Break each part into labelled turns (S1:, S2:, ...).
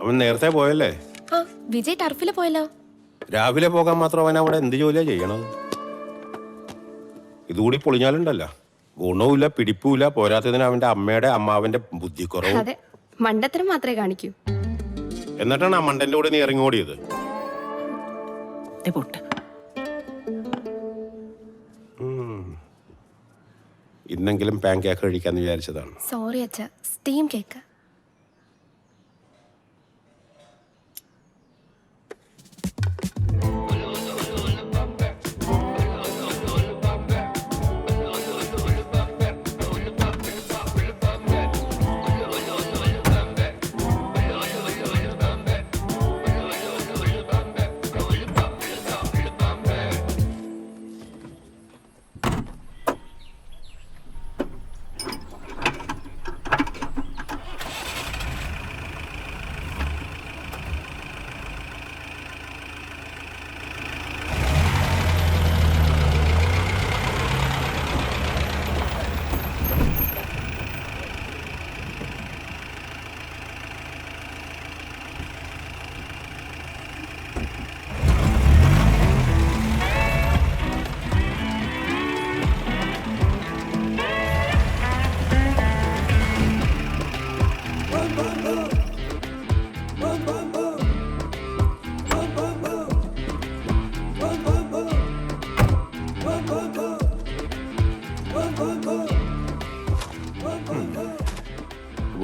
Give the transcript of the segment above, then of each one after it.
S1: അവൻ നേരത്തെ പോയല്ലേ?
S2: ആ വിജയ് ടർഫില് പോയല്ലോ.
S1: രാവിലെ പോകാൻ മാത്രം അവൻ അവിടെ എന്ത് ജോലിയാ ചെയ്യണത്? ഇതുകൂടി പൊളിഞ്ഞാലുണ്ടല്ലോ, ഗുണവുമില്ല പിടിപ്പുമില്ല. പോരാത്തതിന് അവന്റെ അമ്മയുടെ അമ്മാവന്റെ ബുദ്ധിക്കുറവും.
S2: അതെ, മണ്ടത്തരം മാത്രമേ കാണിക്കൂ.
S1: എന്നിട്ടാണ് ആ മണ്ടന്റെ കൂടെ നീ ഇറങ്ങിയോടിയത്. ഇന്നെങ്കിലും പാൻ കേക്ക് കഴിക്കാന്ന് വിചാരിച്ചതാണ്.
S2: സോറി അച്ഛ, സ്റ്റീം കേക്ക്.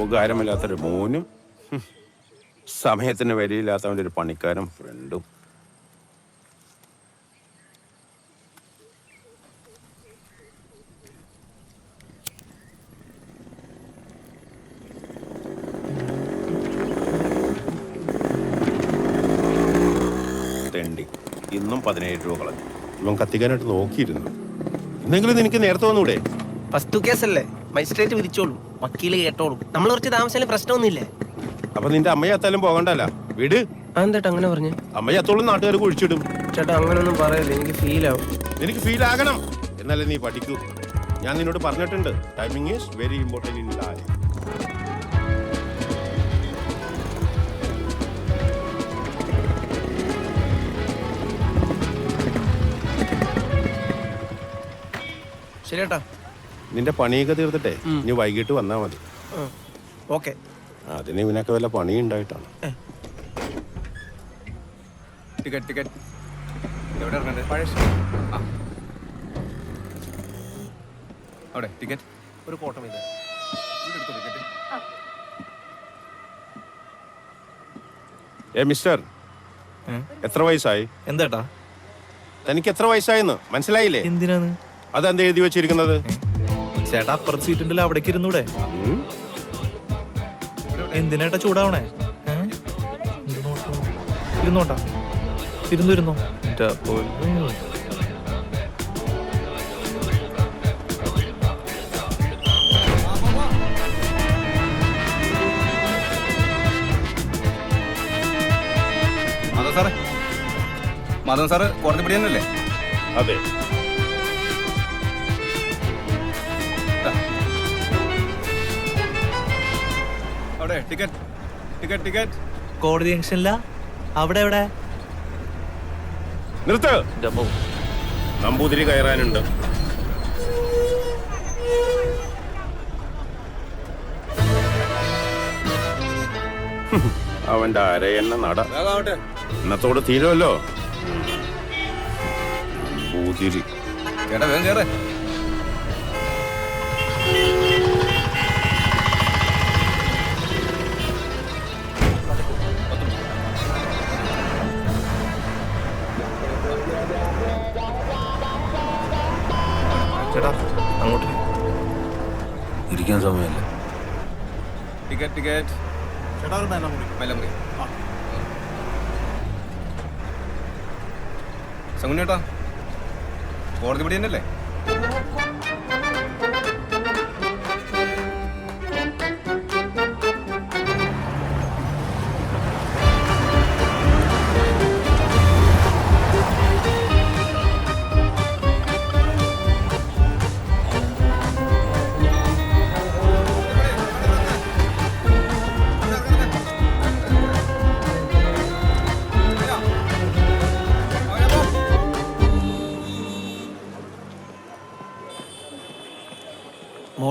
S1: ഉപകാരമില്ലാത്തൊരു മോനും സമയത്തിന് വിലയില്ലാത്തവൻ്റെ ഒരു പണിക്കാരും ഫ്രണ്ടും. തെണ്ടി ഇന്നും 17 രൂപ കളഞ്ഞു. ഇവൻ കത്തിക്കാനായിട്ട് നോക്കിയിരുന്നു. എന്തെങ്കിലും നിനക്ക് നേരത്തെ വന്നൂടെ?
S3: ഫസ്റ്റ് കേസല്ലേ, മജിസ്ട്രേറ്റ് വിധിച്ചോളൂ, വക്കീല് കേട്ടോളൂ. നമ്മൾ കുറച്ച് താമസിച്ചാലും പ്രശ്നമൊന്നുമില്ലേ?
S1: അപ്പൊ നിന്റെ അമ്മയെ അത്താലും പോകണ്ടല്ല, വീട്.
S3: അതെന്താ അങ്ങനെ പറഞ്ഞു?
S1: അമ്മയെ അത്തോളം നാട്ടുകാർ കുഴിച്ചിടും.
S3: ചേട്ടാ അങ്ങനൊന്നും പറയല്ലേ, എനിക്ക് ഫീൽ ആവും.
S1: എനിക്ക് ഫീൽ ആകണം എന്നാലേ നീ പഠിക്കൂ. ഞാൻ നിന്നോട് പറഞ്ഞിട്ടുണ്ട്, timing is very important in life.
S3: ശരിയേട്ടാ,
S1: നിന്റെ പണിയൊക്കെ തീർത്തിട്ടേ ഇനി വൈകിട്ട് വന്നാൽ മതി.
S3: ഓക്കെ.
S1: അതിന് ഇവനൊക്കെ വല്ല പണി ഉണ്ടായിട്ടാണ്.
S4: ടിക്കറ്റ് ടിക്കറ്റ് എവിടെ ഇറങ്ങണ്ടേ? അവിടെ ടിക്കറ്റ്
S3: ഒരു കോട്ടം ഇത്
S4: എടുത്തോ ടിക്കറ്റ്.
S1: മിസ്റ്റർ, എത്ര വയസ്സായി?
S5: എന്താട്ടാ?
S1: തനിക്ക് എത്ര വയസ്സായെന്ന് മനസ്സിലായില്ലേ?
S5: എന്തിനാണ്
S1: അതെന്ത് എഴുതി വെച്ചിരിക്കുന്നത്?
S5: ചേട്ടാ അപ്പുറത്ത് സീറ്റ് ഉണ്ടല്ലോ, അവിടേക്ക് ഇരുന്നൂടെ? എന്തിനാട്ടാ ചൂടാവണേ? ഇരുന്നോട്ടാ, ഇരുന്നോ.
S4: മാധവൻ സാറ് കോടതി പിടിയാനല്ലേ?
S1: അതെ.
S4: അവിടെ ടിക്കറ്റ് ടിക്കറ്റ് ടിക്കറ്റ്.
S5: കോടതി ജംഗ്ഷനില്ല, അവിടെ എവിടെ?
S1: നിർത്ത്. നമ്പൂതിരി കയറാനുണ്ട്. അവന്റെ അരയെണ്ണ നട ഇന്നത്തോട് തീരുമല്ലോ. നമ്പൂതിരി
S4: ചേട്ടാ വേഗം കയറേ.
S5: ചേട്ടാ അങ്ങോട്ട്
S4: ഇരിക്കാൻ സമയമല്ല. Ticket ticket. മെല്ലമുറി. സംഗുണ്ണേട്ടാ കോടതി പിടി തന്നെയല്ലേ?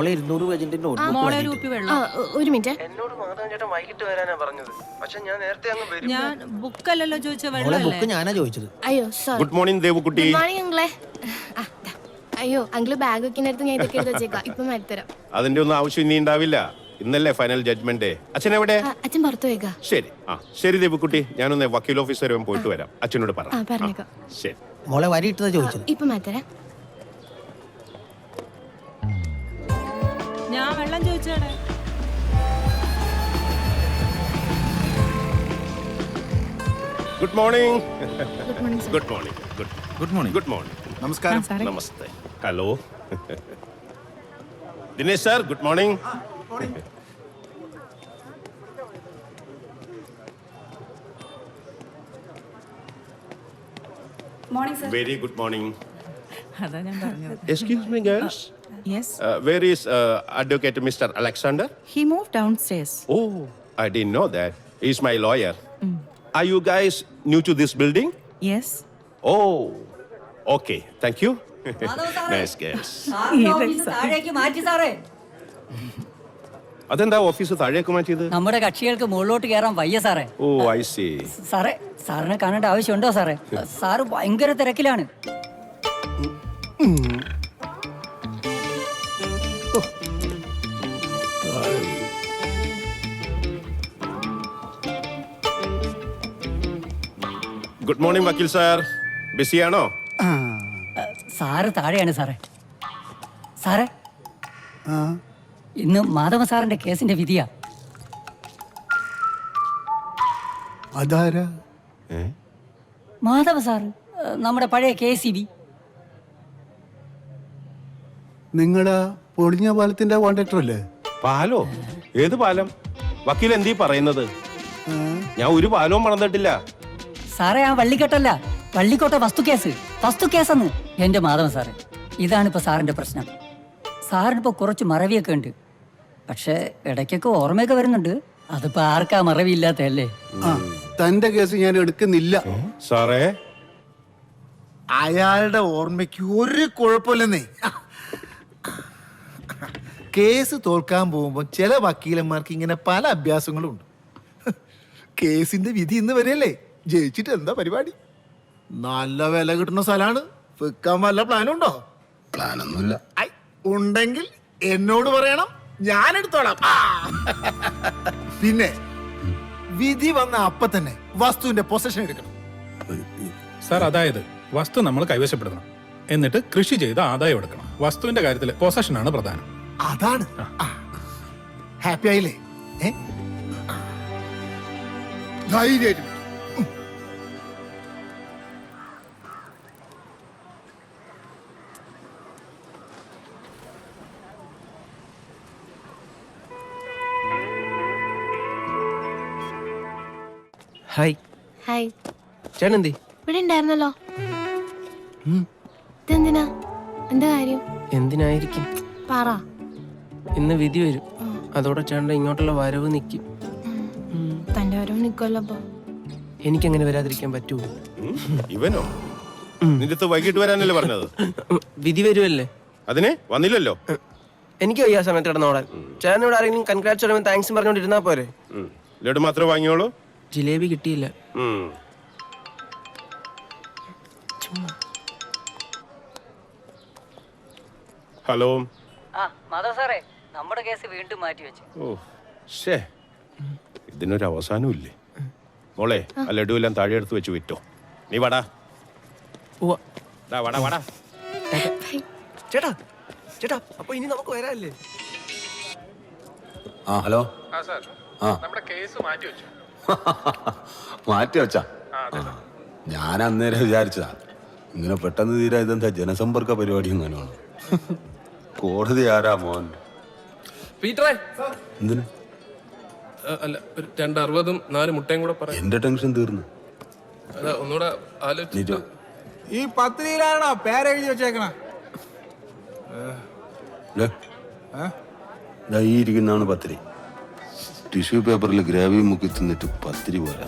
S3: മോളെ 200 പേജിന്റെ
S6: മോളെ ഒരു കുപ്പി വെള്ളം.
S2: ഒരു മിനിറ്റ്.
S3: എന്നോട് മാധവൻ ചേട്ടൻ വൈകിട്ട് വരാനാ പറഞ്ഞത്. പക്ഷെ ഞാൻ നേരത്തെ അങ്ങ് വരും.
S6: ഞാൻ ബുക്കല്ലല്ലോ ചോദിച്ച
S3: മോളെ
S6: വെള്ളമല്ലേ?
S3: ബുക്ക് ഞാനാ ചോദിച്ചത്.
S2: അയ്യോ sorry.
S1: Good morning Devukutty.
S2: Good morning അങ്കിളെ. അയ്യോ അങ്കിള് ബാഗ് വെക്കുന്നിടത്ത് ഞാൻ ഇതൊക്കെ എടുത്ത് വെച്ചേക്കാം. ഇപ്പൊ മരുത്തരാം.
S1: അതിന്റെ ഒന്നും ആവശ്യം ഇനി ഉണ്ടാവില്ല. ഇന്നല്ലേ ഫൈനൽ ജഡ്ജ്മെന്റ്. അച്ഛൻ എവിടെ?
S2: അച്ഛൻ പുറത്തു പോയേക്കാ.
S1: ശരി. ശരി ദേവുക്കുട്ടി, ഞാനൊന്ന് വക്കീൽ ഓഫീസർ വരെ പോയിട്ട് വരാം. അച്ഛനോട് പറ.
S2: പറഞ്ഞേക്കാം.
S1: ശരി.
S3: മോളെ വരി ഇട്ടതാ ചോദിച്ചത്.
S2: ഇപ്പൊ മരുത്തരാം.
S6: ഞാൻ വെള്ളം ചോദിച്ചേടെ.
S1: Good morning.
S2: Good morning sir.
S1: Good morning.
S7: Good morning.
S1: Good morning.
S7: നമസ്കാരം.
S1: നമസ്തേ. Hello Dinesh sir, good morning.
S8: Morning, sir.
S1: Very good morning.
S6: അതാ ഞാൻ പറഞ്ഞത്.
S1: Excuse me girls,
S8: Yes.
S1: Where is advocate mister Alexander?
S8: He moved downstairs.
S1: Oh, I didn't know that. He's my lawyer. Are you guys new to this building?
S8: Yes.
S1: Oh, okay. Thank you. Nice girls.
S9: താഴേക്ക് മാറ്റി സാറേ.
S1: അതെന്താ office താഴേക്ക് മാറ്റിയത്?
S9: നമ്മുടെ കക്ഷികൾക്ക് മുകളിലോട്ട് കയറാൻ വയ്യ സാറേ.
S1: ഓ, ഐ സി.
S9: സാറേ, സാറിനെ കാണേണ്ട ആവശ്യമുണ്ടോ സാറേ? സാറ് ഭയങ്കര തിരക്കിലാണ്.
S1: ഗുഡ് മോർണിംഗ് വക്കീൽ സാർ. ബിസിയാണോ?
S9: സാറ് താഴെയാണ് സാറേ. സാറേ, ഇന്ന് മാധവ സാറിന്റെ കേസിന്റെ വിധിയാ.
S7: അതാരാ?
S9: മാധവ സാറ്, നമ്മുടെ പഴയ KCB.
S7: നിങ്ങളുടെ പൊളിഞ്ഞ പാലത്തിന്റെ കോൺട്രാക്ടർ അല്ലേ?
S1: പാലോ? ഏത് പാലം? വക്കീൽ എന്തീ പറയുന്നത്? ഞാൻ ഒരു പാലവും പണിതിട്ടില്ല.
S9: സാറേ, ആ വള്ളിക്കെട്ടല്ല, വള്ളിക്കോട്ടെ വസ്തു കേസെന്ന്. എന്റെ മാധവ സാറ്, ഇതാണിപ്പോ സാറിന്റെ പ്രശ്നം. സാറിനിപ്പോ കുറച്ച് മറവിയൊക്കെ ഉണ്ട്, പക്ഷെ ഇടയ്ക്കൊക്കെ ഓർമ്മയൊക്കെ വരുന്നുണ്ട്. അതിപ്പോ ആർക്കാ മറവിയില്ലാത്തല്ലേ?
S7: തന്റെ കേസ് ഞാൻ എടുക്കുന്നില്ല
S1: സാറേ.
S10: അയാളുടെ ഓർമ്മയ്ക്ക് ഒരു കുഴപ്പമില്ലെന്നേ. കേസ് തോൽക്കാൻ പോകുമ്പോൾ ചില വക്കീലന്മാർക്ക് ഇങ്ങനെ പല അഭ്യാസങ്ങളും ഉണ്ട്. കേസിന്റെ വിധി ഇന്ന് വരെയല്ലേ, ജയിച്ചിട്ട് എന്താ പരിപാടി? നല്ല വില കിട്ടുന്ന സ്ഥലമാണ്. വെക്കാൻ വല്ല പ്ലാനും ഉണ്ടോ?
S7: പ്ലാനൊന്നുമില്ല.
S10: ഉണ്ടെങ്കിൽ എന്നോട് പറയണം, ഞാൻ എടുത്തോളാം. പിന്നെ വിധി വന്ന അപ്പൊ തന്നെ വസ്തുവിന്റെ പൊസഷൻ എടുക്കണം.
S11: സാർ, അതായത് വസ്തു നമ്മൾ കൈവശപ്പെടുത്തണം, എന്നിട്ട് കൃഷി ചെയ്ത് ആദായം എടുക്കണം. വസ്തുവിന്റെ കാര്യത്തിൽ പൊസഷനാണ് പ്രധാനം.
S10: അതാണ്. ഹാപ്പി ആയില്ലേ? ധൈര്യമായിട്ട്
S3: ഹായ്.
S2: ഹായ്.
S3: ചേട്ടൻ എന്തേ?
S2: ഇവിടെ ഉണ്ടായിരുന്നല്ലോ. ഇതെന്തിനാ? എന്താ കാര്യം?
S3: എന്തിനായിരിക്കും?
S2: പറ.
S3: ഇന്ന് വിധി വരും, അതോടെ ചേട്ടൻ ഇങ്ങോട്ടുള്ള വരവ് നിൽക്കും.
S2: തന്റെ വരവ് നിക്കുമല്ലോ. അപ്പൊ
S3: എനിക്കങ്ങനെ വരാതിരിക്കാൻ പറ്റുമോ?
S1: ഇവനോ? നിന്റെ അടുത്ത് വൈകിട്ട് വരാനല്ലേ പറഞ്ഞത്?
S3: വിധി വരുമല്ലേ?
S1: അതിനെ വന്നില്ലല്ലോ.
S3: എനിക്ക് വയ്യ സമയത്ത് കിടന്നോടാൻ. ചേട്ടനോട് ആരെങ്കിലും കൺഗ്രാറ്റ്സ് പറയുമ്പോൾ താങ്ക്സ് പറഞ്ഞോണ്ടിരുന്നാ പോരെ?
S1: ലഡു മാത്രമേ വാങ്ങിയോളൂ?
S3: ജിലേബി കിട്ടിയില്ല.
S1: ഹലോ.
S9: മാധവ സാറേ, നമ്മുടെ കേസ് വീണ്ടും മാറ്റി വെച്ചു.
S1: ഓ ശേ, ഇതിനൊരു അവസാനവും ഇല്ലേ? മോളെ, ആ ലഡു എല്ലാം താഴെ എടുത്ത് വെച്ച് വിറ്റോ. നീ വാടാ. വാടാ വാടാ.
S3: ചേട്ടാ ചേട്ടാ, അപ്പൊ ഇനി നമുക്ക് വരാല്ലേ?
S7: ആ ഹലോ.
S11: നമ്മുടെ കേസ് മാറ്റി വെച്ചു.
S7: മാറ്റി വെച്ചാ? ഞാൻ അന്നേരം വിചാരിച്ചതാ ഇങ്ങനെ പെട്ടെന്ന് തീരാ ഇതെന്താ ജനസമ്പർക്ക പരിപാടി എങ്ങനെയാണ്? കോടതി ആരാ മോൻ?
S4: പീറ്ററേ,
S7: എന്തിന്?
S4: അല്ല, ഒരു 260 4 മുട്ടയും കൂടെ പറയാം.
S7: എന്റെ ടെൻഷൻ തീർന്നു.
S4: ഒന്നുകൂടെ ആലോചിച്ചു.
S10: ഈ പത്രികയിലാണോ പേരെഴുതി വെച്ചേക്കണ?
S7: ഈ ഇരിക്കുന്നതാണ് പത്തിരി. ടിഷ്യൂ പേപ്പറിൽ ഗ്രാവി മുക്കി തിന്നിട്ട് പത്തിരി പോരാ.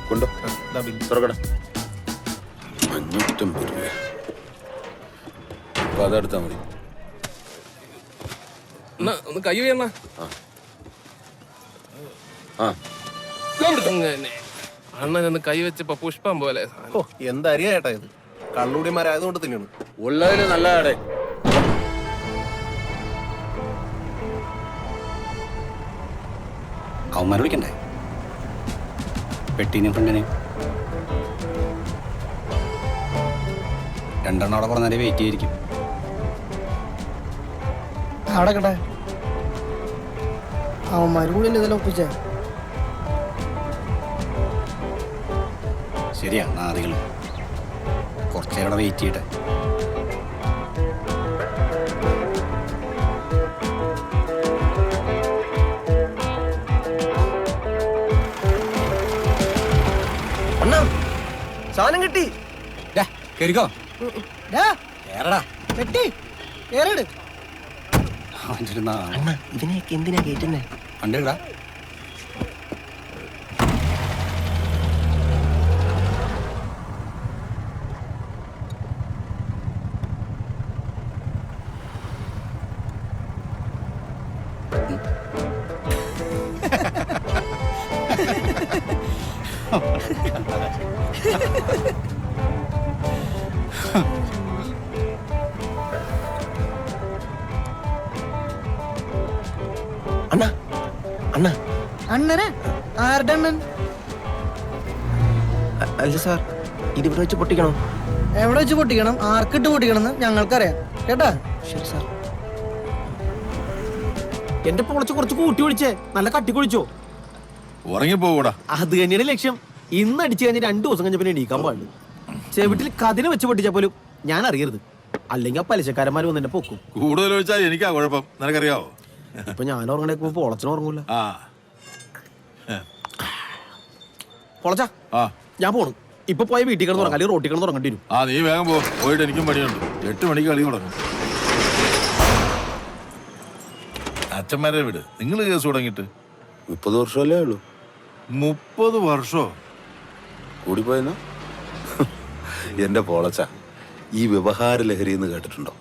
S7: കൊണ്ടോ തുറക്കട. 550 രൂപ. അപ്പൊ അതെടുത്താ മതി.
S4: എന്നാ ഒന്ന് കൈ വീണ
S7: ആ
S4: അണ്ണൻ ഒന്ന് കൈ വെച്ചപ്പോ പുഷ്പം പോലെ
S3: ഓ എന്തറിയാ ചേട്ടാ ഇത് കള്ളുടിമാരായതുകൊണ്ട് തന്നെയാണ്.
S7: ഉള്ളതില് നല്ല കട.
S9: അവന്മാർ വിളിക്കണ്ടേ പെട്ടീനെയും ഫ്രണ്ടിനെയും? രണ്ടെണ്ണം അവിടെ കുറേ നേരം വെയിറ്റ് ചെയ്തിരിക്കും.
S3: അവിടെ കേട്ടെ അവന്മാര് കൂടി ഇതെല്ലാം ഒപ്പിച്ചേ.
S9: ശരിയാ, നാദികൾ കുറച്ചേരം അവിടെ വെയിറ്റ് ചെയ്യട്ടെ.
S3: അണ്ണാ സാധനം കിട്ടി.
S9: കേറിക്കോ.
S3: കേറടാ കെട്ടി കേറട്.
S9: അവൻ്റെ ഒരു നാ-
S3: അണ്ണാ ഇതിനെയൊക്കെ എന്തിനാ കേറ്റുന്നേ?
S9: വണ്ടി എടുടാ.
S3: അണ്ണാ അണ്ണാ
S6: അണ്ണനെ ആരുടെ അണ്ണൻ?
S3: അല്ല സാർ ഇതിവിടെ വെച്ച് പൊട്ടിക്കണോ?
S6: എവിടെ വെച്ച് പൊട്ടിക്കണം, ആർക്കിട്ട് പൊട്ടിക്കണം എന്ന് ഞങ്ങൾക്കറിയാം കേട്ടാ.
S3: ശരി സാർ. എന്റെ പൊളച്ച് കുറച്ച് കൂട്ടി ഒഴിച്ചേ, നല്ല കട്ടി കുഴിച്ചോ.
S7: ഉറങ്ങിപ്പോകൂടാ.
S3: അത് തന്നെയാണ് ലക്ഷ്യം. ഇന്ന് അടിച്ചു കഴിഞ്ഞ് 2 ദിവസം കഴിഞ്ഞ പിന്നെ എണീക്കാൻ പാടില്ല. ചെവിട്ടിൽ കതിന് വെച്ച് പൊട്ടിച്ചാൽ പോലും ഞാൻ അറിയരുത്, അല്ലെങ്കിൽ ആ പലിശക്കാരന്മാർ വന്ന് എന്നെ പൊക്കും.
S7: കൂടുതൽ ഒഴിച്ചാൽ എനിക്കാ കുഴപ്പം, നിനക്കറിയാവോ?
S3: ഇപ്പൊ ഞാൻ ഉറങ്ങണേക്ക് പൊളച്ചനും ഉറങ്ങൂല.
S7: ആ
S3: പൊളച്ചാ
S7: ആ
S3: ഞാൻ പോണു. ഇപ്പൊ പോയ വീട്ടിൽ കിടന്ന് ഉറങ്ങാം, അല്ലെങ്കിൽ റോട്ടിൽ കിടന്ന് ഉറങ്ങേണ്ടി വരും.
S7: ആ നീ വേഗം പോ. പോയിട്ട് എനിക്കും പണിയുണ്ട്. 8 മണിക്ക് കളി തുടങ്ങും. അച്ഛന്മാരെ വിട്. നിങ്ങൾ കേസ് തുടങ്ങിയിട്ട്
S1: 30 വർഷമല്ലേ ഉള്ളൂ.
S7: 30 വർഷോ
S1: കൂടിപ്പോയെന്നാ? എന്റെ പോളച്ച, ഈ വ്യവഹാര ലഹരി എന്ന് കേട്ടിട്ടുണ്ടോ?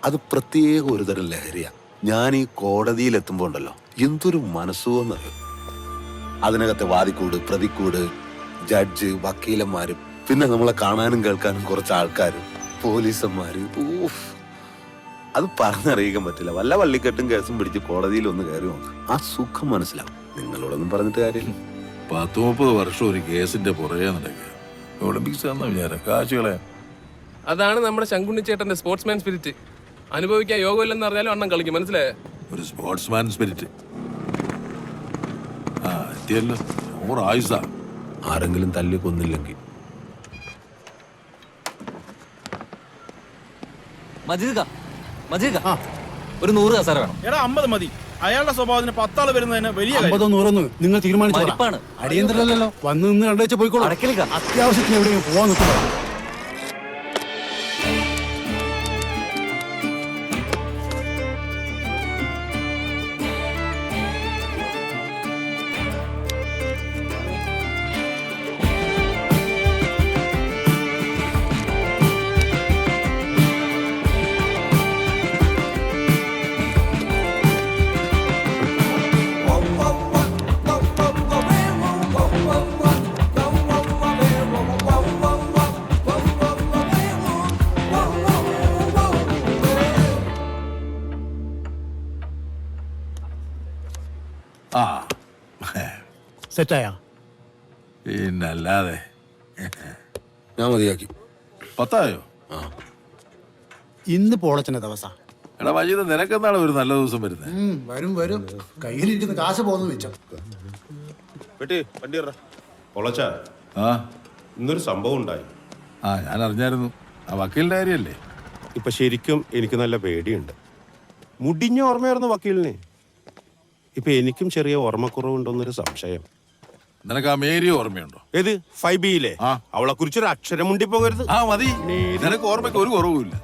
S1: അത് പ്രത്യേക ഒരു തരം ലഹരിയാ. ഞാൻ ഈ കോടതിയിൽ എത്തുമ്പോ ഉണ്ടല്ലോ, എന്തൊരു മനസ്സുവെന്നറിയോ. അതിനകത്തെ വാദിക്കൂട്, പ്രതിക്കൂട്, ജഡ്ജ്, വക്കീലന്മാരും, പിന്നെ നമ്മളെ കാണാനും കേൾക്കാനും കുറച്ച് ആൾക്കാരും, പോലീസന്മാര്. ഊഫ്, അത് പറഞ്ഞറിയിക്കാൻ പറ്റില്ല. വല്ല വള്ളിക്കെട്ടും കേസും പിടിച്ച് കോടതിയിൽ ഒന്ന് കയറി നോക്ക്, ആ സുഖം മനസ്സിലാവും. നിങ്ങളോടൊന്നും പറഞ്ഞിട്ട് കാര്യമില്ല.
S7: 30 വർഷം ഒരു കേസിന്റെ പുറകെ നടക്കുക. ഒളിമ്പിക്സ് എന്ന വിചാരം കാശുകളെ.
S4: അതാണ് നമ്മുടെ ശങ്കുണ്ണി ചേട്ടന്റെ സ്പോർട്സ്മാൻ സ്പിരിറ്റ്. അനുഭവിക്കാൻ യോഗമില്ലെന്ന് അറിഞ്ഞാലും അണ്ണൻ കളിക്കും, മനസ്സിലായേ?
S7: ഒരു സ്പോർട്സ്മാൻ സ്പിരിറ്റ്. ആ എത്തിയല്ലോ. 100 ആയുസാ.
S1: ആരെങ്കിലും തല്ലി കൊന്നില്ലെങ്കിൽ.
S5: ഒരു 100 കസാര വേണം.
S11: എടാ 50 മതി. അയാളുടെ സ്വഭാവത്തിന് 10 ആള് വരുന്നതിന് വലിയ
S10: 50 100 നിങ്ങൾ തീരുമാനിച്ചു. അടിയന്തരല്ലോ, വന്ന് നിന്ന് കണ്ടുവെച്ച് പോയിക്കോളൂ. അത്യാവശ്യത്തിന് എവിടെയും പോവാൻ നിൽക്കുക.
S7: ആ
S10: സെറ്റായ
S7: പിന്നല്ലാതെ.
S1: ഞാൻ മതിയാക്കി.
S7: 10 ആയോ?
S10: ഇന്ന് പോളച്ചന്റെ ദിവസം.
S7: എടാ വൈകിട്ട് നിനക്കെന്താണ് ഒരു നല്ല ദിവസം വരുന്നത്?
S10: വരും വരും. കയ്യിലിരിക്കുന്ന കാശ് പോകുന്നു വെച്ചോ.
S1: വണ്ടി പൊളച്ച,
S7: ആ
S1: ഇന്നൊരു സംഭവം ഉണ്ടായി.
S7: ആ ഞാൻ അറിഞ്ഞായിരുന്നു. ആ വക്കീലിന്റെ കാര്യല്ലേ?
S1: ഇപ്പൊ ശരിക്കും എനിക്ക് നല്ല പേടിയുണ്ട്. മുടിഞ്ഞ ഓർമ്മയായിരുന്നു വക്കീലിന്. ഇപ്പൊ എനിക്കും ചെറിയ ഓർമ്മക്കുറവുണ്ടോന്നൊരു സംശയം.
S7: നിനക്ക് ആ മേരി ഓർമ്മയുണ്ടോ?
S1: ഏത് 5Bയിലെ?
S7: ആ.
S1: അവളെ കുറിച്ചൊരു അക്ഷരം മുണ്ടി പോകരുത്.
S7: ആ മതി. നിനക്ക് ഓർമ്മയ്ക്ക് ഒരു കുറവുമില്ല.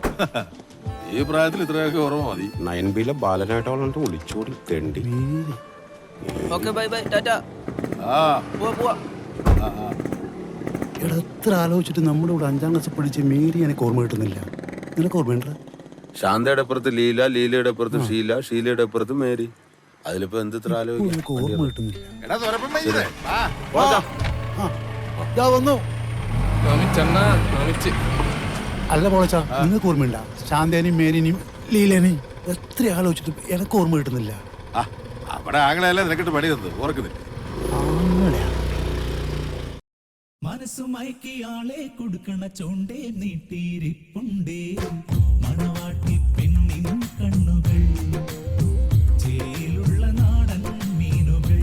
S7: ഈ പ്രായത്തിൽ ഇത്രയൊക്കെ ഓർമ്മ മതി.
S1: 9Bയിലെ ബാലനായിട്ട് അവളുണ്ട് ഒളിച്ചോടി തെണ്ടി.
S3: Okay bye bye Tata.
S7: ആ
S3: പോവാ പോവാ.
S7: ആ, ആ. എടാ എത്ര ആലോചിച്ചിട്ട് നമ്മുടെ ഇവിടെ 5ാം ക്ലാസ് പഠിച്ച മേരി എനിക്ക് ഓർമ്മ കിട്ടുന്നില്ല. നിനക്ക് ഓർമ്മയുണ്ട?
S1: ശാന്തയുടെ അപ്പുറത്ത് ലീല, ലീലയുടെ അപ്പുറത്ത് ഷീല, ഷീലയുടെ അപ്പുറത്ത് മേരി. അതിലിപ്പോ എന്ത് ഇത്ര ആലോചിക്കാം?
S7: എനിക്ക് ഓർമ്മ കിട്ടുന്നില്ല.
S10: വന്നു.
S4: നമിച്ചണ്ണാ, നമിച്ച്.
S7: അല്ല പോളച്ചാ, നിങ്ങൾക്ക് ഓർമ്മയുണ്ട? ശാന്തേനെയും മേരിനെയും ലീലേനെയും എത്ര ആലോചിച്ചിട്ട് എനിക്ക് ഓർമ്മ കിട്ടുന്നില്ല.
S1: അവിടെ ആങ്ങളല്ലേ നിനക്കിട്ട് പണി തന്നത് ഓർക്കുന്നില്ല.
S7: അങ്ങനെയാ.
S12: മനസ്സുമയക്കിയാളെ കൊടുക്കണ ചോണ്ടേ നീട്ടിയിരിപ്പുണ്ടേ മണവാട്ടി പെണ്ണിൻ കണ്ണുകൾ ചേലുള്ള നാടൻ മീനുകൾ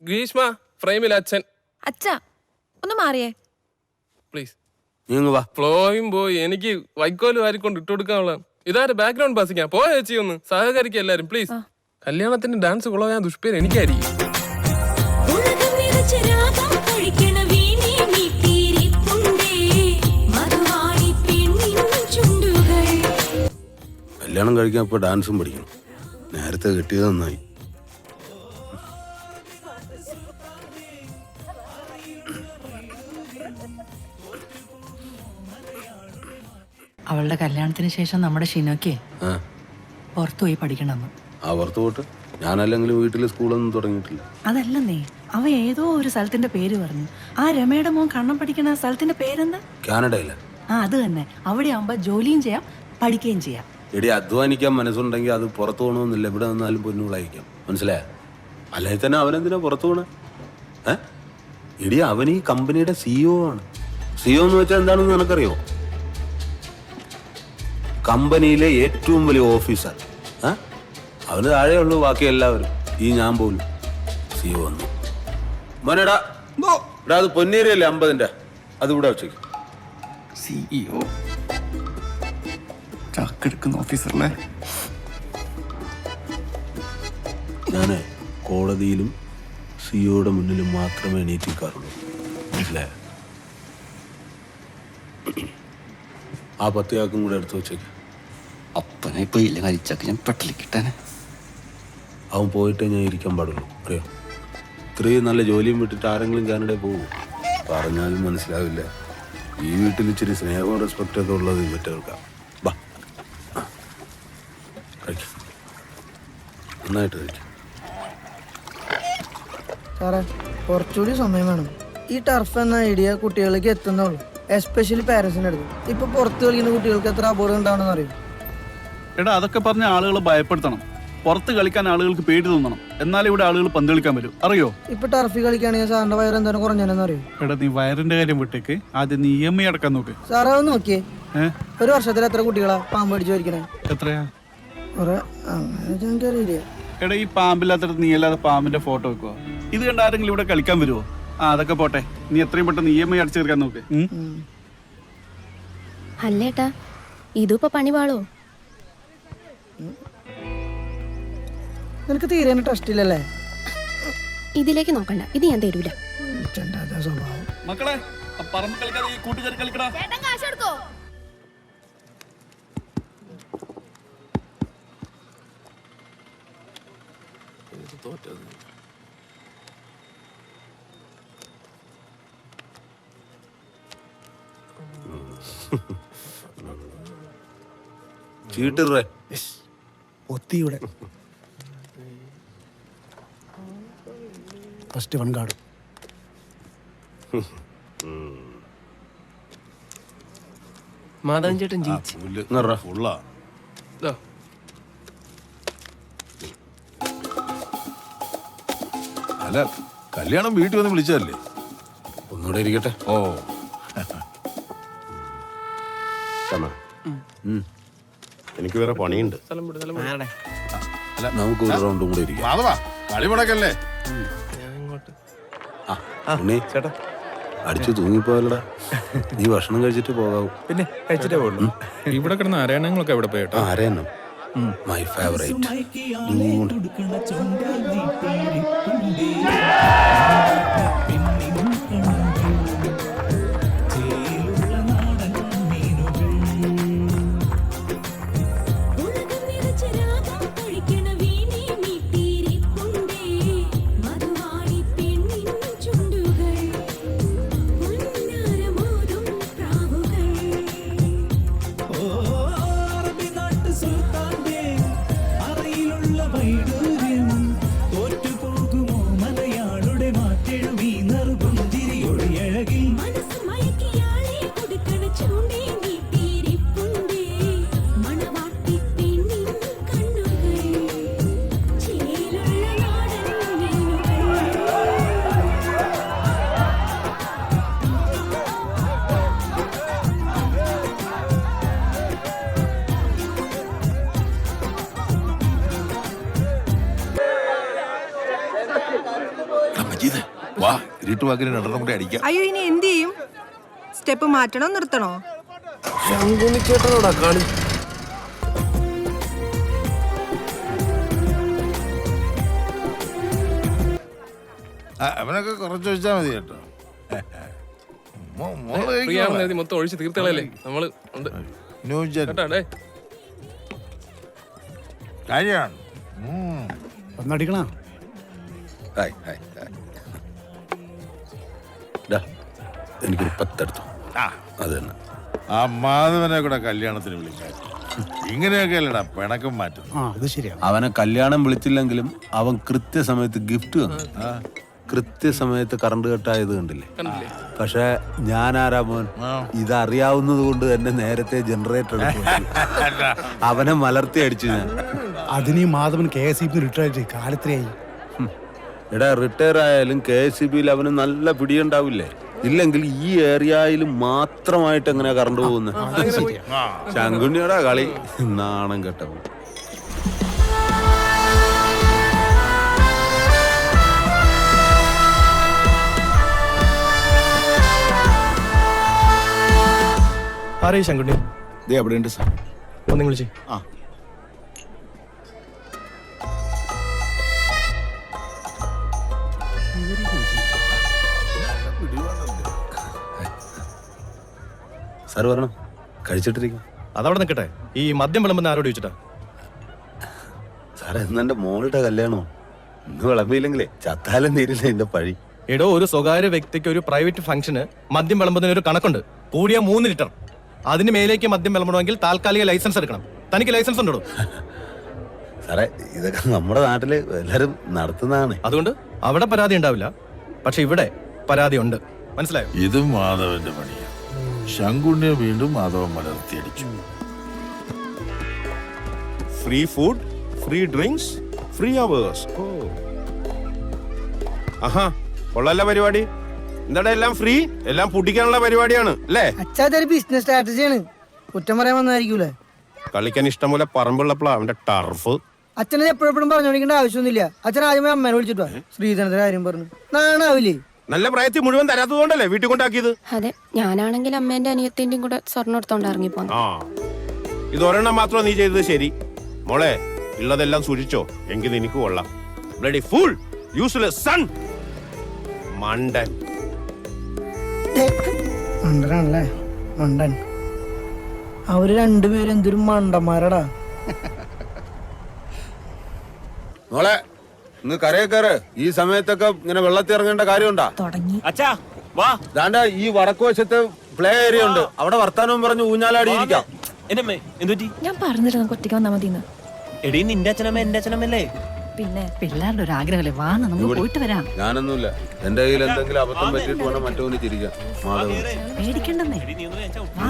S4: ഗ്രീഷ്മ ഫ്രെയിമിൽ അച്ഛൻ
S2: അച്ഛാ ഒന്ന് മാറിയേ.
S4: പ്ലീസ്.
S1: നീങ്ങ് വാ.
S4: ഫ്ലോയും പോയി, എനിക്ക് വൈക്കോല് വാരിക്കൊണ്ട് ഇട്ട് കൊടുക്കാനുള്ള ഇതാര് ബാക്ക്ഗ്രൗണ്ട് ബാസിക്കാ. പോയ ചേച്ചി ഒന്ന് സഹകരിക്കുക എല്ലാരും പ്ലീസ്. കല്യാണത്തിന് ഡാൻസ് കൊള്ളാൻ ദുഷ്പേര് എനിക്കായിരിക്കും.
S1: കല്യാണം കഴിക്കാൻ ഇപ്പൊ ഡാൻസും പഠിക്കണം. നേരത്തെ കിട്ടിയത് നന്നായി.
S8: അവളുടെ കല്യാണത്തിന് ശേഷം നമ്മുടെ ഷിനോക്ക് പുറത്തു പോയി പഠിക്കണമെന്ന്.
S1: ആ പുറത്ത് പോട്ട്. ഞാനല്ലെങ്കിലും വീട്ടിൽ സ്കൂളൊന്നും തുടങ്ങിയിട്ടില്ല.
S8: അതല്ലെന്നേ, അവ ഏതോ ഒരു സ്ഥലത്തിന്റെ പേര് പറഞ്ഞു. ആ രമയുടെ മോൻ കണ്ണം പഠിക്കണ സ്ഥലത്തിന്റെ പേരെന്താ?
S1: കാനഡയില്ല.
S8: ആ അത് തന്നെ. അവിടെ ആവുമ്പോ ജോലിയും ചെയ്യാം പഠിക്കുകയും ചെയ്യാം.
S1: എടി അധ്വാനിക്കാൻ മനസ്സുണ്ടെങ്കിൽ അത് പുറത്തു പോകണമെന്നില്ല. ഇവിടെ നിന്നാലും പൊന്നുകളായിരിക്കാം. മനസ്സിലായ? അല്ലെങ്കിൽ തന്നെ അവനെന്തിനാ പുറത്തു പോണേ? എടി അവൻ ഈ കമ്പനിയുടെ CEO ആണ്. CEO എന്ന് വെച്ചാൽ എന്താണെന്ന് നിനക്കറിയോ? കമ്പനിയിലെ ഏറ്റവും വലിയ ഓഫീസർ. അവന് താഴെയുള്ളൂ ബാക്കി എല്ലാവരും. ഈ ഞാൻ പോലും CEO വന്നു. മോനെടാ എടാ, അത് പൊന്നീരല്ലേ 50-ന്റെ, അത് ഇവിടെ വെച്ചേക്കും.
S12: CEO ചാക്കെടുക്കുന്ന ഓഫീസറല്ലേ?
S1: ഞാന് കോടതിയിലും സിഒയുടെ മുന്നിലും മാത്രമേ എണീറ്റിക്കാറുള്ളൂ. മനസ്സിലായ? ആ 10 ആക്കും കൂടെ എടുത്തു വെച്ചേക്ക്.
S12: അപ്പനെ ഇപ്പൊ ഇല്ല കഴിച്ചാക്ക് ഞാൻ പെട്ടലിക്കിട്ടാനെ.
S1: അവൻ പോയിട്ടേ ഞാൻ ഇരിക്കാൻ പാടുള്ളൂ. അറിയോ? ഇത്രയും നല്ല ജോലിയും വിട്ടിട്ട് ആരെങ്കിലും കാനഡയിൽ പോകും? പറഞ്ഞാലും മനസ്സിലാവില്ല. ഈ വീട്ടിൽ ഇച്ചിരി സ്നേഹവും റെസ്പെക്റ്റ് ഒക്കെ ഉള്ളത് ഇവറ്റകൾക്കാം. ബാ കഴിക്കാം, നന്നായിട്ട് കഴിക്കാം.
S6: സാറേ കുറച്ചുകൂടി സമയം വേണം. ഈ ടർഫ് എന്ന ഐഡിയ കുട്ടികളിലേക്ക് എത്തുന്നുള്ളൂ, എസ്പെഷ്യലി പാരൻസിൻ്റെ അടുത്ത്. ഇപ്പൊ പുറത്ത് കളിക്കുന്ന കുട്ടികൾക്ക് എത്ര അപകടം ഉണ്ടാവണമെന്ന് അറിയും.
S12: എടാ അതൊക്കെ പറഞ്ഞ ആളുകളെ ഭയപ്പെടുത്തണം. പുറത്ത് കളിക്കാൻ ആളുകൾക്ക് പേടി തോന്നണം. എന്നാലും ഇവിടെ ആളുകൾ പന്ത് കളിക്കാൻ വരും. അറിയോ?
S6: ഇപ്പൊ ടർഫിൽ കളിക്കുകയാണെങ്കിൽ സാറിന്റെ വയറ് എന്തോരം കുറഞ്ഞാണെന്ന് അറിയോ?
S12: എടാ നീ വയറിന്റെ കാര്യം വിട്ടേക്ക്, ആദ്യം നീ EMI അടക്കാൻ നോക്ക്.
S6: സാറേ അത് നോക്കിയേ, ഒരു വർഷത്തിൽ എത്ര കുട്ടികളാ പാമ്പ് അടിച്ചു വരിക്കണേ?
S12: എത്രയാ?
S6: അങ്ങനെ എനിക്കറിയില്ല.
S12: എടാ ഈ പാമ്പില്ലാത്തടത്ത് നീ അല്ലാതെ പാമ്പിന്റെ ഫോട്ടോ വെക്കുക. ഇത് കണ്ട ആരെങ്കിലും ഇവിടെ കളിക്കാൻ വരുമോ? അതൊക്കെ പോട്ടെ, നീ എത്രയും പെട്ടെന്ന് EMI അടിച്ചു തീർക്കാൻ നോക്ക്.
S2: അല്ലേട്ടാ ഇതിപ്പോ പണിവാളോ?
S6: നിനക്ക് തീരെ ട്രസ്റ്റ് ഇല്ലല്ലേ?
S2: ഇതിലേക്ക് നോക്കണ്ട, ഇത് ഞാൻ തരൂല.
S6: സ്വഭാവം.
S12: മക്കളെ പറമ്പ് കളിക്കാതെ ഈ കൂട്ടുകാർ കളിക്കടാ.
S1: ചീട്ടിറേ
S7: ഒത്തിയുടെ ഫസ്റ്റ് വൺ കാർഡ്.
S3: മാധവൻ ചേട്ടൻ ജയിച്ചു.
S1: അല്ല, കല്യാണം വീട്ടിൽ വന്ന് വിളിച്ചതല്ലേ? ഒന്നുകൂടെ ഇരിക്കട്ടെ. ഓ
S7: എനിക്ക് വേറെ പണിയുണ്ട്.
S1: അല്ല, നമുക്ക് ഒരു റൗണ്ടും കൂടെ ഇരിക്കാം.
S7: കളി മുടക്കല്ലേ?
S1: ചേട്ടാ അടിച്ചു തൂങ്ങിപ്പോയല്ലടാ. നീ ഭക്ഷണം കഴിച്ചിട്ട് പോകാവൂ.
S11: പിന്നെ കഴിച്ചിട്ടേ പോകുള്ളൂ. ഇവിടെ കിടന്ന അരയണങ്ങളൊക്കെ എവിടെ പോയിട്ടോ?
S1: അരയണം മൈ ഫേവറേറ്റ്.
S10: ഇരുട്ടുവാക്കിന് രണ്ടെണ്ണം കൂടി അടിക്കാം.
S8: അയ്യോ ഇനി എന്ത് ചെയ്യും? സ്റ്റെപ്പ് മാറ്റണോ നിർത്തണോ?
S3: ചേട്ടനോടാ കാണി.
S10: അവനൊക്കെ കുറച്ച് വെച്ചാൽ മതി കേട്ടോ.
S4: ഫ്രീ ആണെന്ന് കരുതി മൊത്തം ഒഴിച്ച് തീർത്തളല്ലേ നമ്മള് ഉണ്ട് കേട്ടോ. ഡേ
S10: കാര്യമാണ്.
S7: ഒന്നടിക്കണ
S1: ഹായ് ഹായ് ഹായ്. ഡാ, എനിക്കൊരു 10 എടുത്തു. അത് തന്നെ.
S10: ആ മാധവനെ കൂടെ കല്യാണത്തിന് വിളിക്കാൻ ഇങ്ങനെയൊക്കെ അല്ലടാ പിണക്കം മാറ്റും.
S7: അത് ശരിയാ.
S1: അവനെ കല്യാണം വിളിച്ചില്ലെങ്കിലും അവൻ കൃത്യസമയത്ത് ഗിഫ്റ്റ് തന്നു. കൃത്യസമയത്ത് കറണ്ട് കട്ടായത് കണ്ടില്ലേ?
S4: കണ്ടില്ലേ?
S1: പക്ഷെ ഞാൻ ആരാ മോൻ, ഇതറിയാവുന്നത് കൊണ്ട് തന്നെ നേരത്തെ ജനറേറ്റർ അവനെ മലർത്തി അടിച്ചു ഞാൻ.
S7: അതിന് ഈ മാധവൻ KSEB റിട്ടയർ കാലത്രയായി.
S1: എടാ, റിട്ടയർ ആയാലും KSEB അവന് നല്ല പിടിയുണ്ടാവില്ലേ? ഇല്ലെങ്കിൽ ഈ ഏരിയയിൽ മാത്രമായിട്ട് എങ്ങനെ കറണ്ട് പോകുന്നത്? ശങ്കുണ്ണിയുടെ കളി നാണം കെട്ടവൻ.
S3: ആരേ ശങ്കുണ്ണി?
S10: അവിടെ ഉണ്ട് സാർ.
S3: ഒന്ന് വിളിച്ചേ.
S1: സാർ വരണം, കഴിച്ചിട്ടിരിക്കും.
S3: അതവിടെ നിൽക്കട്ടെ. ഈ മദ്യം വിളമ്പുന്ന ആരോട് ചോദിച്ചിട്ടാ?
S1: സാറേ, ഇന്ന് എന്റെ മോളുടെ കല്യാണമോ? ഇന്ന് വിളമ്പിയില്ലെങ്കിലേ ചത്താലും തീരില്ല എന്റെ പഴി.
S3: എടോ, ഒരു സ്വകാര്യ വ്യക്തിക്ക് ഒരു പ്രൈവറ്റ് ഫംഗ്ഷന് മദ്യം വിളമ്പുന്നതിന് ഒരു കണക്കുണ്ട്. കൂടിയ 3 ലിറ്റർ. അതിന് മേലേക്ക് മദ്യം വിളമ്പണമെങ്കിൽ താൽക്കാലിക ലൈസൻസ് എടുക്കണം. തനിക്ക് ലൈസൻസ് ഉണ്ടോ?
S1: സാറേ, ഇതൊക്കെ നമ്മുടെ നാട്ടില് എല്ലാരും നടത്തുന്നതാണ്.
S3: അതുകൊണ്ട് അവിടെ പരാതി ഉണ്ടാവില്ല. പക്ഷെ ഇവിടെ പരാതി ഉണ്ട്. മനസ്സിലായോ?
S10: ഇത് മാധവന്റെ പണിയാണ്. ശങ്കുണ്ണിയെ വീണ്ടും മാധവൻ മലർത്തിയടിച്ചു.
S13: Free food, free drinks, free hours. ആഹാ, കൊള്ളല്ല പരിപാടി. എന്താ എല്ലാം ഫ്രീ, എല്ലാം പൊട്ടിക്കാനുള്ള പരിപാടിയാണ് അല്ലേ?
S6: അച്ഛാതൊരു ബിസിനസ് സ്ട്രാറ്റജിയാണ്. കുറ്റം പറയാൻ വന്നായിരിക്കൂലേ?
S13: കളിക്കാൻ ഇഷ്ടം പോലെ പറമ്പുള്ളപ്പോഴാ അവന്റെ ടർഫ്.
S6: അച്ഛനെ എപ്പോഴെപ്പോഴും പറഞ്ഞോണ്ടിരിക്കേണ്ട ആവശ്യമൊന്നുമില്ല. അച്ഛൻ ആദ്യമേ അമ്മേനെ വിളിച്ചിട്ട് വാ. ശ്രീധരന്റെ കാര്യം പറഞ്ഞു നാണാവില്ലേ?
S13: നല്ല പ്രായത്തിൽ മുഴുവൻ തരാത്തതുകൊണ്ടല്ലേ വീട്ടിൽ കൊണ്ടാക്കിയത്?
S2: അതെ, ഞാനാണെങ്കിൽ അമ്മേന്റെ അനിയത്തിന്റെയും കൂടെ സ്വർണ്ണം എടുത്തോണ്ട് ഇറങ്ങി പോന്നു.
S13: ആ, ഇത് ഒരെണ്ണം മാത്രം നീ ചെയ്തത് ശരി. മോളെ, ഉള്ളതെല്ലാം സൂക്ഷിച്ചോ, എങ്കിൽ നിനക്ക് കൊള്ളാം. ബ്ലഡി ഫൂൾ, യൂസ്ലെസ് സൺ, മണ്ടൻ.
S6: മണ്ടനാണല്ലേ? മണ്ടൻ. അവര് രണ്ടുപേരും എന്തൊരു മണ്ടന്മാരടാ.
S1: മോളെ, ഇന്ന് കരയെ കയറ്. ഈ സമയത്തൊക്കെ ഇങ്ങനെ വെള്ളത്തിൽ ഇറങ്ങേണ്ട കാര്യമുണ്ടാ?
S5: അച്ഛാ വാ.
S1: ദാണ്ട ഈ വടക്ക് വശത്ത് പ്ലേ ഏരിയ ഉണ്ട്. അവിടെ വർത്താനവും പറഞ്ഞ് ഊഞ്ഞാലാടിയിരിക്കാം.
S2: ഞാൻ പറഞ്ഞിട്ട് നമുക്ക് ഒറ്റയ്ക്ക് വന്നാൽ മതി.
S5: എടീ, നിന്റെ അച്ഛനമ്മ എന്റെ അച്ഛനമ്മല്ലേ?
S8: പിന്നെ പിള്ളേരുടെ ഒരു ആഗ്രഹമല്ലേ. വാ, നമുക്ക് പോയിട്ട് വരാം.
S1: ഞാനൊന്നുമില്ല. എന്റെ കയ്യിൽ എന്തെങ്കിലും അബദ്ധം പറ്റിയിട്ട് വേണം മറ്റവന് ചിരിക്കാം. മാധവൻ,
S8: പേടിക്കണ്ടെന്നേ.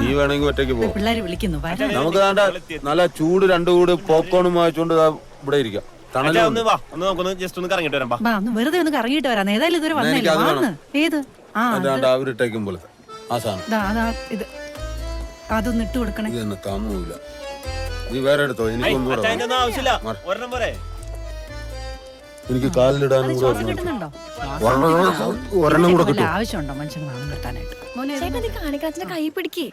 S1: നീ വേണമെങ്കിൽ ഒറ്റയ്ക്ക് പോകും.
S8: പിള്ളേര് വിളിക്കുന്നു. വരാം.
S1: നമുക്ക് ദാണ്ട നല്ല ചൂട് 2 കൂട് പോപ്കോണും വാങ്ങിച്ചോണ്ട് ഇവിടെ ഇരിക്കാം. തണലും
S8: വാ, ഒന്ന് വെറുതെ ഒന്ന് കറങ്ങിയിട്ട് വരാം. ഏതായാലും ഇതുവരെ വന്നല്ലേ. വാന്ന്. ഏത്?
S1: അവരിട്ടേക്കും പോലെ ആ സാധനം
S8: ഇത് അതൊന്ന് ഇട്ട് കൊടുക്കണേ.
S1: ഇത് തന്നെ താങ്ങൂല. നീ വേറെ എടുത്തോ. എനിക്ക് കാലിലിടാനും കൂടെ
S8: ആവശ്യമുണ്ടോ മനുഷ്യൻ നാണം കെട്ടാനായിട്ട്?
S2: കാണിക്കാച്ചിന്റെ കൈ പിടിക്കേ.